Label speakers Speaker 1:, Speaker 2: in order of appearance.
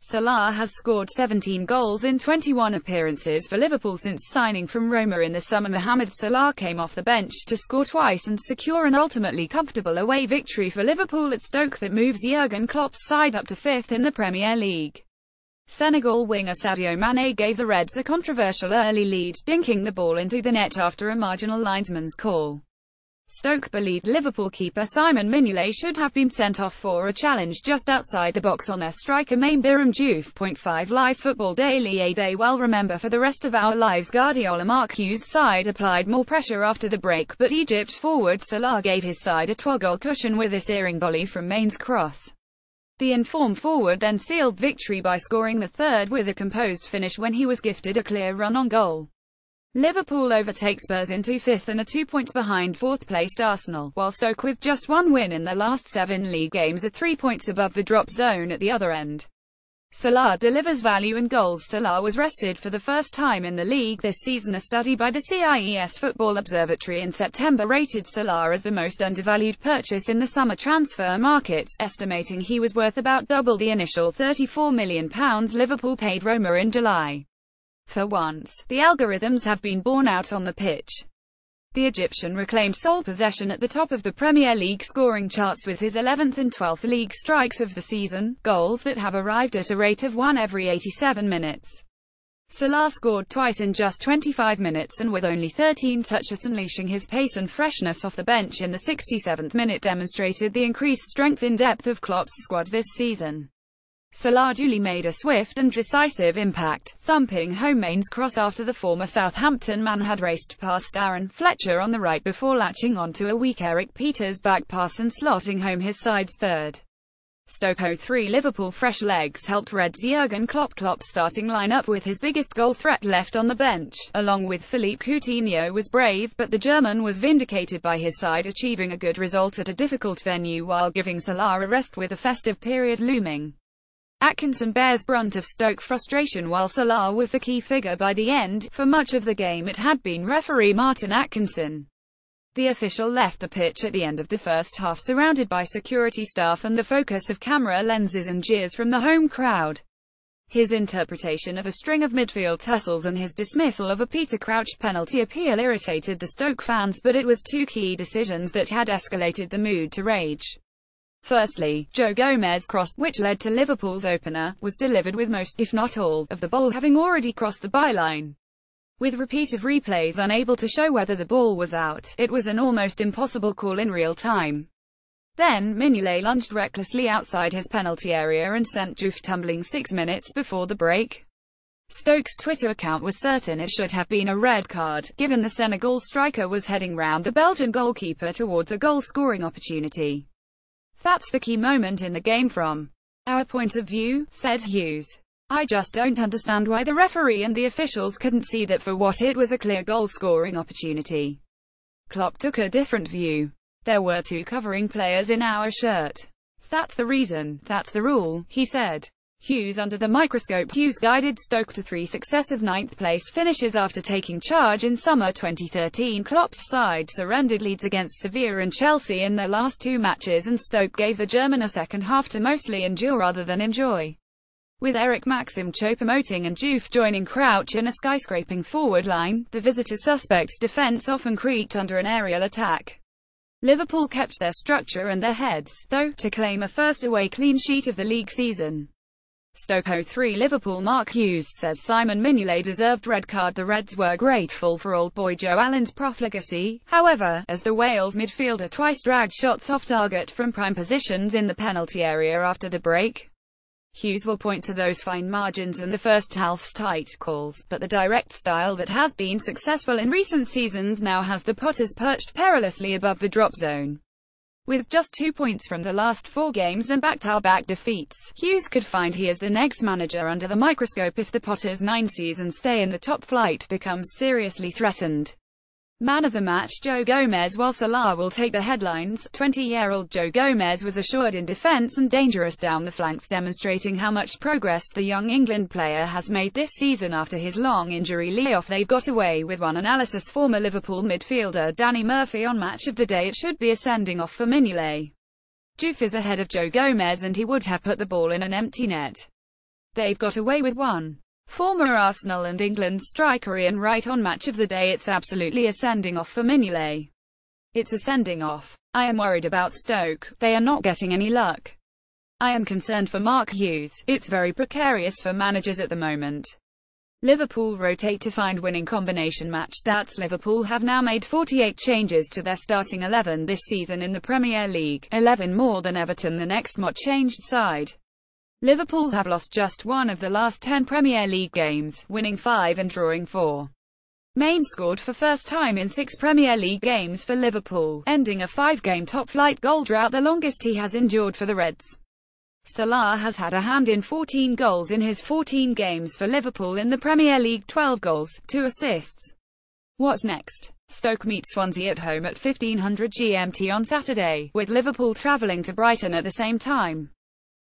Speaker 1: Salah has scored 17 goals in 21 appearances for Liverpool since signing from Roma in the summer. Mohamed Salah came off the bench to score twice and secure an ultimately comfortable away victory for Liverpool at Stoke that moves Jurgen Klopp's side up to 5th in the Premier League. Senegal winger Sadio Mane gave the Reds a controversial early lead, dinking the ball into the net after a marginal linesman's call. Stoke believed Liverpool keeper Simon Mignolet should have been sent off for a challenge just outside the box on their striker Mame Biram Diouf. 5 Live Football Daily. A day well remember for the rest of our lives. Guardiola Mark Hughes' side applied more pressure after the break, but Egypt forward Salah gave his side a 12-goal cushion with a searing volley from Main's cross. The informed forward then sealed victory by scoring the third with a composed finish when he was gifted a clear run on goal. Liverpool overtake Spurs into 5th and are 2 points behind 4th-placed Arsenal, while Stoke, with just one win in their last 7 league games, are 3 points above the drop zone at the other end. Salah delivers value and goals. Salah was rested for the first time in the league this season. A study by the CIES Football Observatory in September rated Salah as the most undervalued purchase in the summer transfer market, estimating he was worth about double the initial £34 million Liverpool paid Roma in July. For once, the algorithms have been borne out on the pitch. The Egyptian reclaimed sole possession at the top of the Premier League scoring charts with his 11th and 12th league strikes of the season, goals that have arrived at a rate of 1 every 87 minutes. Salah scored twice in just 25 minutes and with only 13 touches, unleashing his pace and freshness off the bench in the 67th minute demonstrated the increased strength and depth of Klopp's squad this season. Salah duly made a swift and decisive impact, thumping home Main's cross after the former Southampton man had raced past Aaron Fletcher on the right before latching onto a weak Eric Peters back pass and slotting home his side's third. Stoke 0-3 Liverpool. Fresh legs helped Reds Jurgen Klopp. Klopp's starting lineup with his biggest goal threat left on the bench, along with Philippe Coutinho, was brave, but the German was vindicated by his side achieving a good result at a difficult venue while giving Salah a rest with a festive period looming. Atkinson bears brunt of Stoke frustration while Salah was the key figure by the end. For much of the game it had been referee Martin Atkinson. The official left the pitch at the end of the first half surrounded by security staff and the focus of camera lenses and jeers from the home crowd. His interpretation of a string of midfield tussles and his dismissal of a Peter Crouch penalty appeal irritated the Stoke fans, but it was two key decisions that had escalated the mood to rage. Firstly, Joe Gomez's cross, which led to Liverpool's opener, was delivered with most, if not all, of the ball having already crossed the byline. With repeated replays unable to show whether the ball was out, it was an almost impossible call in real time. Then, Mignolet lunged recklessly outside his penalty area and sent Diouf tumbling 6 minutes before the break. Stoke's Twitter account was certain it should have been a red card, given the Senegal striker was heading round the Belgian goalkeeper towards a goal-scoring opportunity. "That's the key moment in the game from our point of view," said Hughes. "I just don't understand why the referee and the officials couldn't see that for what it was a clear goal-scoring opportunity." Klopp took a different view. "There were 2 covering players in our shirt. That's the reason, that's the rule," he said. Hughes under the microscope. Hughes guided Stoke to 3 successive 9th-place finishes after taking charge in summer 2013. Klopp's side surrendered leads against Sevilla and Chelsea in their last 2 matches, and Stoke gave the German a second half to mostly endure rather than enjoy. With Eric Maxim Choupo-Moting and Diouf joining Crouch in a skyscraping forward line, the visitor suspect defence often creaked under an aerial attack. Liverpool kept their structure and their heads, though, to claim a first away clean sheet of the league season. Stoke 0-3 Liverpool. Mark Hughes says Simon Mignolet deserved red card. The Reds were grateful for old boy Joe Allen's profligacy, however, as the Wales midfielder twice dragged shots off target from prime positions in the penalty area after the break. Hughes will point to those fine margins and the first half's tight calls, but the direct style that has been successful in recent seasons now has the Potters perched perilously above the drop zone. With just 2 points from the last 4 games and back-to-back defeats, Hughes could find he is the next manager under the microscope if the Potters' 9-season stay in the top flight becomes seriously threatened. Man of the match Joe Gomez. While Salah will take the headlines, 20-year-old Joe Gomez was assured in defence and dangerous down the flanks, demonstrating how much progress the young England player has made this season after his long injury layoff. They got away with one analysis. Former Liverpool midfielder Danny Murphy on Match of the Day. It should be a sending off for Mignolet. Diouf is ahead of Joe Gomez and he would have put the ball in an empty net. They've got away with one. Former Arsenal and England striker Ian Wright on Match of the Day: it's absolutely a sending off for Mignolet. It's a sending off. I am worried about Stoke. They are not getting any luck. I am concerned for Mark Hughes. It's very precarious for managers at the moment. Liverpool rotate to find winning combination. Match stats: Liverpool have now made 48 changes to their starting 11 this season in the Premier League, 11 more than Everton, the next most changed side. Liverpool have lost just one of the last 10 Premier League games, winning 5 and drawing 4. Maine scored for first time in 6 Premier League games for Liverpool, ending a 5-game top-flight goal drought, the longest he has endured for the Reds. Salah has had a hand in 14 goals in his 14 games for Liverpool in the Premier League, 12 goals, 2 assists. What's next? Stoke meet Swansea at home at 1500 GMT on Saturday, with Liverpool travelling to Brighton at the same time.